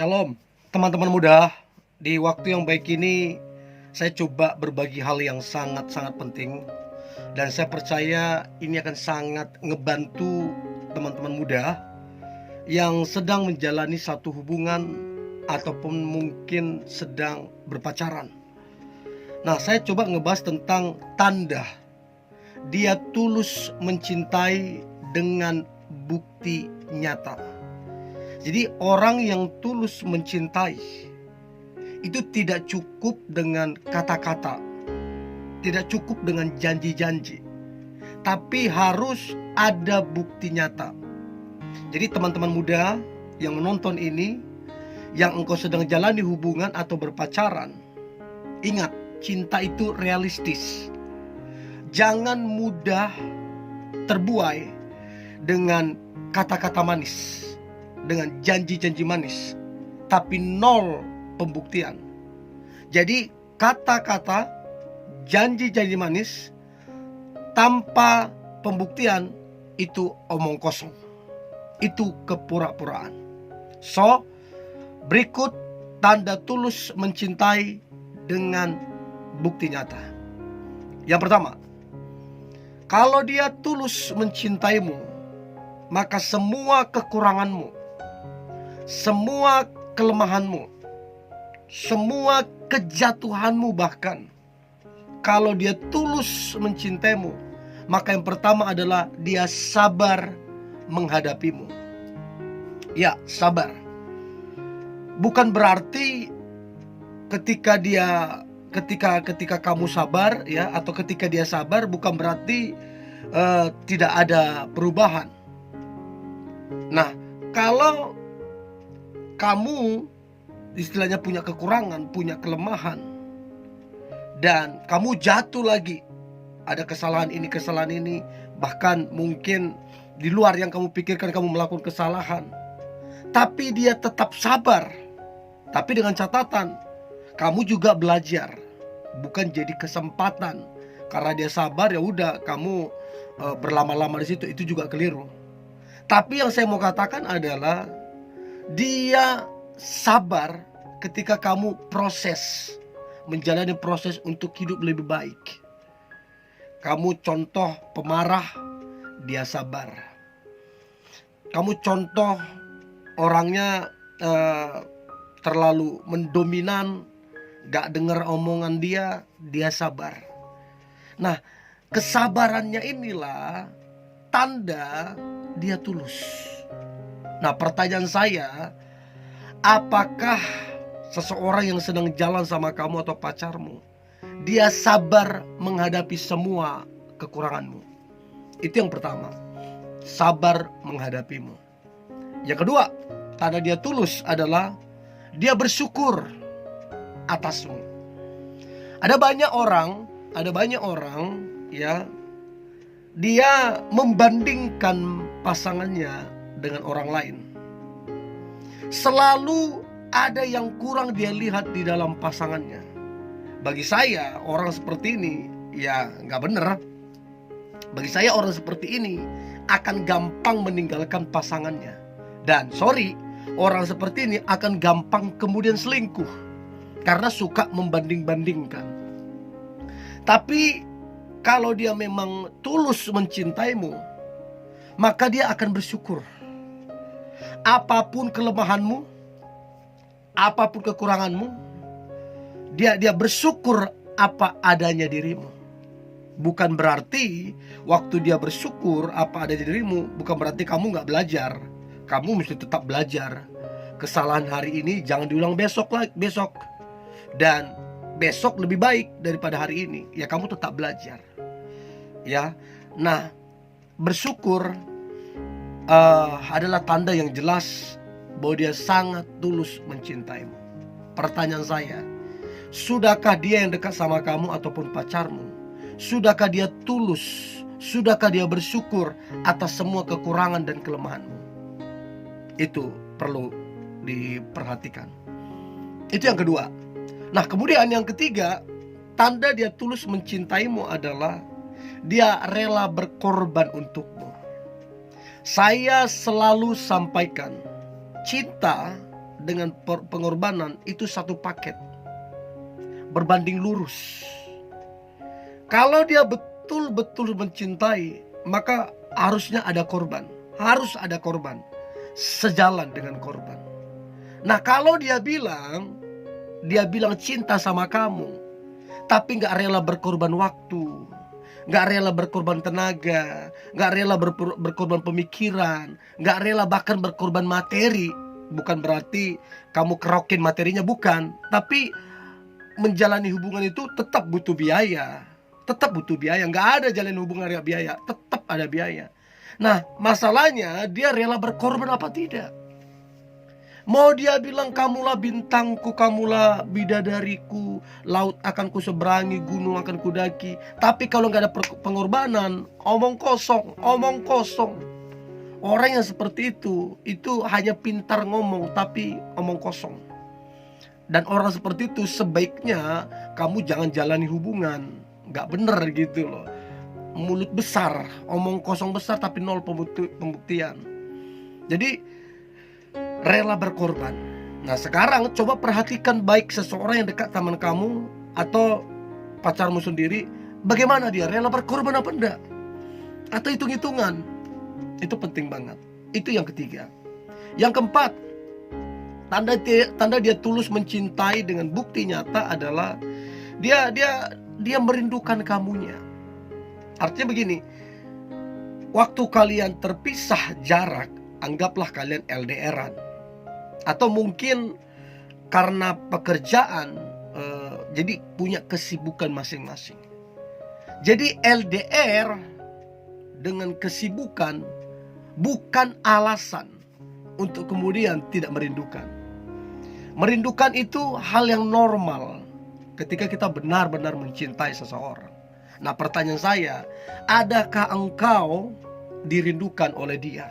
Shalom, teman-teman muda. Di waktu yang baik ini, saya coba berbagi hal yang sangat-sangat penting. Dan saya percaya ini akan sangat ngebantu teman-teman muda yang sedang menjalani satu hubungan ataupun mungkin sedang berpacaran. Nah, saya coba ngebahas tentang tanda dia tulus mencintai dengan bukti nyata. Jadi orang yang tulus mencintai itu tidak cukup dengan kata-kata, tidak cukup dengan janji-janji, tapi harus ada bukti nyata. Jadi teman-teman muda yang menonton ini, yang engkau sedang jalani hubungan atau berpacaran, ingat, cinta itu realistis. Jangan mudah terbuai dengan kata-kata manis, dengan janji-janji manis, tapi nol pembuktian. Jadi kata-kata, janji-janji manis tanpa pembuktian itu omong kosong, itu kepura-puraan. So, berikut tanda tulus mencintai dengan bukti nyata. Yang pertama, kalau dia tulus mencintaimu, maka semua kekuranganmu, semua kelemahanmu, semua kejatuhanmu, bahkan kalau dia tulus mencintaimu, maka yang pertama adalah dia sabar menghadapimu. Ya, sabar. Bukan berarti ketika kamu sabar, ya, atau ketika dia sabar, bukan berarti tidak ada perubahan. Nah, kalau kamu istilahnya punya kekurangan, punya kelemahan, dan kamu jatuh lagi, ada kesalahan ini, bahkan mungkin di luar yang kamu pikirkan kamu melakukan kesalahan, tapi dia tetap sabar. Tapi dengan catatan, kamu juga belajar, bukan jadi kesempatan. Karena dia sabar, ya udah kamu berlama-lama di situ, itu juga keliru. Tapi yang saya mau katakan adalah dia sabar ketika kamu menjalani proses untuk hidup lebih baik. Kamu contoh pemarah, dia sabar. Kamu contoh orangnya terlalu mendominan, gak dengar omongan dia sabar. Nah, kesabarannya inilah tanda dia tulus. Nah, pertanyaan saya, apakah seseorang yang sedang jalan sama kamu atau pacarmu, dia sabar menghadapi semua kekuranganmu? Itu yang pertama, sabar menghadapimu. Yang kedua, tanda dia tulus adalah dia bersyukur atasmu. Ada banyak orang ya, dia membandingkan pasangannya dengan orang lain. Selalu ada yang kurang dia lihat di dalam pasangannya. Bagi saya orang seperti ini ya gak bener. Bagi saya orang seperti ini akan gampang meninggalkan pasangannya. Dan orang seperti ini akan gampang kemudian selingkuh, karena suka membanding-bandingkan. Tapi kalau dia memang tulus mencintaimu, maka dia akan bersyukur. Apapun kelemahanmu, apapun kekuranganmu, dia bersyukur apa adanya dirimu. Bukan berarti waktu dia bersyukur apa adanya dirimu, bukan berarti kamu gak belajar. Kamu mesti tetap belajar. Kesalahan hari ini jangan diulang besok. Dan besok lebih baik daripada hari ini. Ya, kamu tetap belajar. Ya, nah, bersyukur adalah tanda yang jelas bahwa dia sangat tulus mencintaimu. Pertanyaan saya, sudahkah dia yang dekat sama kamu ataupun pacarmu, sudahkah dia tulus, sudahkah dia bersyukur atas semua kekurangan dan kelemahanmu? Itu perlu diperhatikan. Itu yang kedua. Nah, kemudian yang ketiga, tanda dia tulus mencintaimu adalah dia rela berkorban untukmu. Saya selalu sampaikan, cinta dengan pengorbanan itu satu paket, berbanding lurus. Kalau dia betul-betul mencintai, maka harusnya ada korban. Harus ada korban, sejalan dengan korban. Nah, kalau dia bilang cinta sama kamu, tapi gak rela berkorban waktu, gak rela berkorban tenaga, gak rela berkorban pemikiran, gak rela bahkan berkorban materi. Bukan berarti kamu kerokin materinya, bukan. Tapi menjalani hubungan itu tetap butuh biaya. Tetap butuh biaya. Gak ada jalan hubungan ada biaya, tetap ada biaya. Nah, masalahnya dia rela berkorban apa tidak. Mau dia bilang kamulah bintangku, kamulah bidadariku, laut akan kuseberangi, gunung akan kudaki, tapi kalau gak ada pengorbanan, omong kosong. Orang yang seperti itu hanya pintar ngomong tapi omong kosong. Dan orang seperti itu sebaiknya kamu jangan jalani hubungan. Gak bener gitu loh. Mulut besar, omong kosong besar tapi nol pembuktian. Jadi rela berkorban. Nah, sekarang coba perhatikan baik seseorang yang dekat teman kamu atau pacarmu sendiri, bagaimana dia, rela berkorban apa enggak? Atau hitung-hitungan. Itu penting banget. Itu yang ketiga. Yang keempat, tanda dia tulus mencintai dengan bukti nyata adalah dia merindukan kamunya. Artinya begini, waktu kalian terpisah jarak, anggaplah kalian LDRan, atau mungkin karena pekerjaan, jadi punya kesibukan masing-masing. Jadi LDR dengan kesibukan bukan alasan untuk kemudian tidak merindukan. Merindukan itu hal yang normal ketika kita benar-benar mencintai seseorang. Nah, pertanyaan saya, adakah engkau dirindukan oleh dia?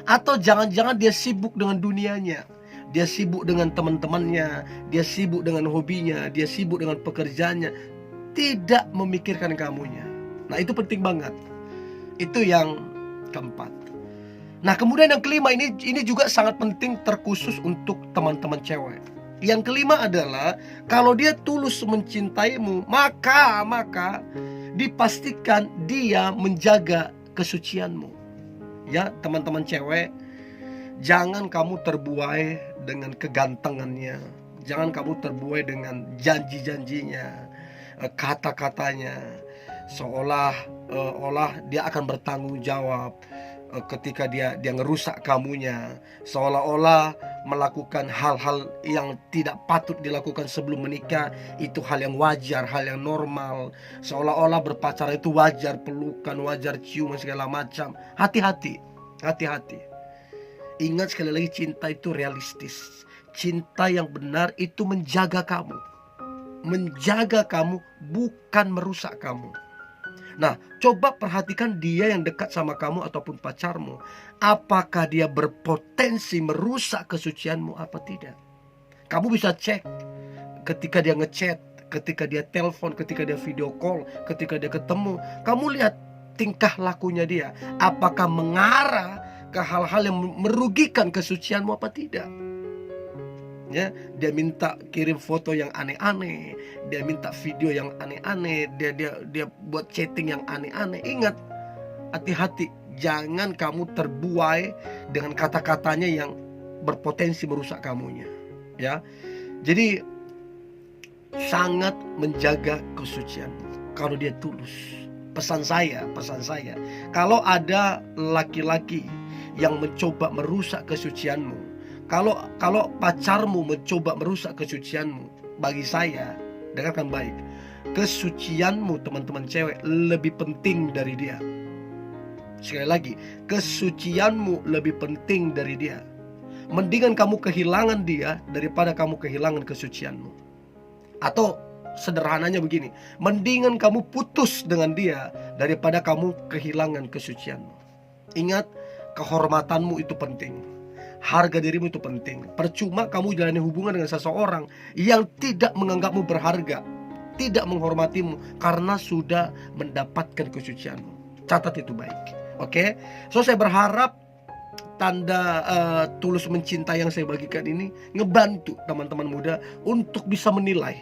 Atau jangan-jangan dia sibuk dengan dunianya, dia sibuk dengan teman-temannya, dia sibuk dengan hobinya, dia sibuk dengan pekerjaannya, tidak memikirkan kamunya. Nah, itu penting banget. Itu yang keempat. Nah, kemudian yang kelima, ini juga sangat penting, terkhusus untuk teman-teman cewek. Yang kelima adalah kalau dia tulus mencintaimu, maka dipastikan dia menjaga kesucianmu. Ya, teman-teman cewek, jangan kamu terbuai dengan kegantengannya, jangan kamu terbuai dengan janji-janjinya, kata-katanya, seolah dia akan bertanggung jawab ketika dia ngerusak kamunya, seolah-olah melakukan hal-hal yang tidak patut dilakukan sebelum menikah itu hal yang wajar, hal yang normal, seolah-olah berpacaran itu wajar, pelukan wajar, ciuman segala macam. Hati-hati. Ingat sekali lagi, cinta itu realistis. Cinta yang benar itu menjaga kamu, bukan merusak kamu. Nah, coba perhatikan dia yang dekat sama kamu ataupun pacarmu. Apakah dia berpotensi merusak kesucianmu apa tidak? Kamu bisa cek ketika dia ngechat, ketika dia telepon, ketika dia video call, ketika dia ketemu. Kamu lihat tingkah lakunya dia. Apakah mengarah ke hal-hal yang merugikan kesucianmu apa tidak? Ya, dia minta kirim foto yang aneh-aneh, dia minta video yang aneh-aneh, dia buat chatting yang aneh-aneh. Ingat, hati-hati, jangan kamu terbuai dengan kata-katanya yang berpotensi merusak kamunya. Ya, jadi sangat menjaga kesucian kalau dia tulus. Pesan saya, kalau ada laki-laki yang mencoba merusak kesucianmu, Kalau pacarmu mencoba merusak kesucianmu, bagi saya, dengarkan baik, kesucianmu teman-teman cewek lebih penting dari dia. Sekali lagi, kesucianmu lebih penting dari dia. Mendingan kamu kehilangan dia daripada kamu kehilangan kesucianmu. Atau sederhananya begini, mendingan kamu putus dengan dia daripada kamu kehilangan kesucianmu. Ingat, kehormatanmu itu penting. Harga dirimu itu penting. Percuma kamu jalani hubungan dengan seseorang yang tidak menganggapmu berharga, tidak menghormatimu karena sudah mendapatkan kesucianmu. Catat itu baik. Oke? So, saya berharap tanda tulus mencintai yang saya bagikan ini ngebantu teman-teman muda untuk bisa menilai,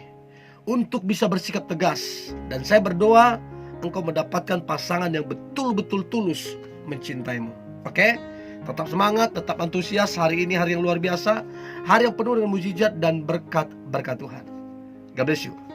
untuk bisa bersikap tegas. Dan saya berdoa engkau mendapatkan pasangan yang betul-betul tulus mencintaimu. Oke? Tetap semangat, tetap antusias. Hari ini hari yang luar biasa, hari yang penuh dengan mujizat dan berkat Tuhan. God bless you.